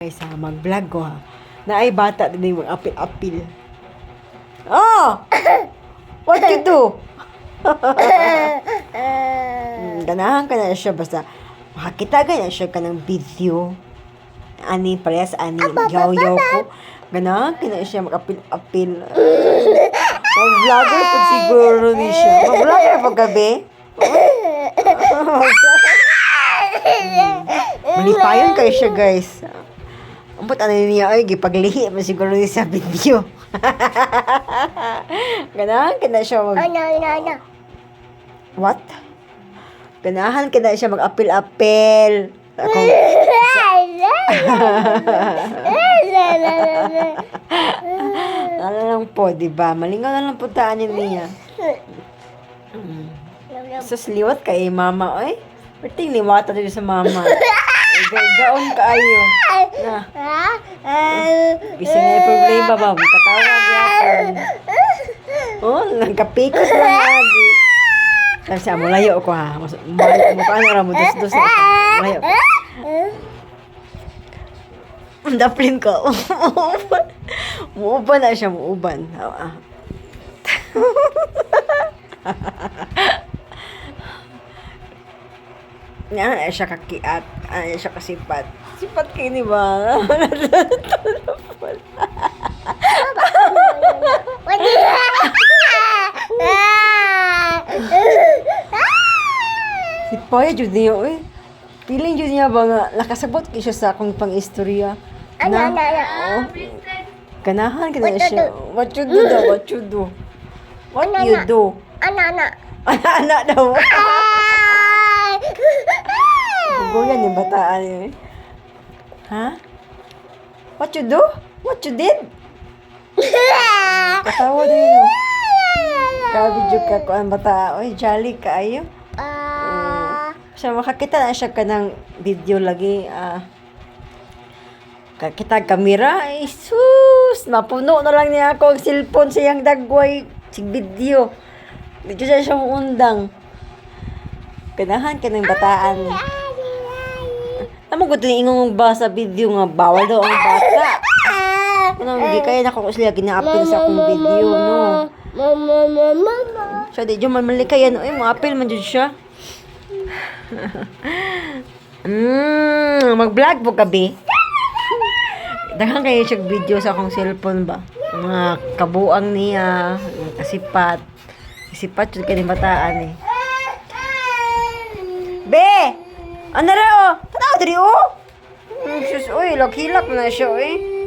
Guys ha, mag-vlog ko ha. Na ay bata din yung mag-apil-apil. Oh! What you do? Ganahan ka na siya basta makakita ka na siya ka ng video. Ani, parehas ani, yaw-yaw ko. Ganahan ka na siya mag-apil-apil. Mag-vlogger po siguro ni siya. Mag-vlogger po gabi. Malipayon kayo siya guys. Ampot ano niya ay gipaglihi mo siguro ni sa video. Ganahan ka na siya mag... What? Ganahan ka na siya mag-apil-apil. Ako... Ano lang po, diba? Malingaw na lang po taan niya. Sus, liwat kay mama, oy. Berting liwata dito sa mama. Gaon kaayo. Na. Bisa nga problema ba? Katawa gyapon. Oh, nagkapikot lang lagi. Sabi siya, mulayo ko ha. Mukha na ra mo dos-dos. Mulayo ko. Daplin ko. Muuban na siya, muuban. Yan, siya kakiat. Siya kasipat. Sipat kayo ni ba? Si Poya, jud niyo, eh. Piling jud niya ba nga, nakasabot kayo siya sa akong pang-istorya. Na, oh. Ganahan ka na siya. What you do daw? What you do? What you do? Ana daw. Gugulan yung bataan yun. Ha? What you do? What you did? Katawa din yun. Kabidyo ka ko ang bata. Oy, jolly ka ayo. Siya makakita na siya ka ng video lagi. Kakita kamera. Ay, sus! Mapuno na lang niya ako ang cellphone sa iyang dagway. Sig video. Dito siya siyang undang. Ganahan ka ng bataan. Tama ko din ingong ba sa video nga bawal daw ang bata. Ano, hindi kaya na ko sila gina-apil sa akong video, no? So, di dyan man malikayan. Ay, ma-apil man dyan siya. Mag-vlog po gabi. Daghang kayo siya video sa akong cellphone ba? Mga kabuang niya, kasipat. Kasipat yun kayo bataan eh. Be! Ano na o? Tanaw, dari o? Sus, uy, hilak na siya, eh.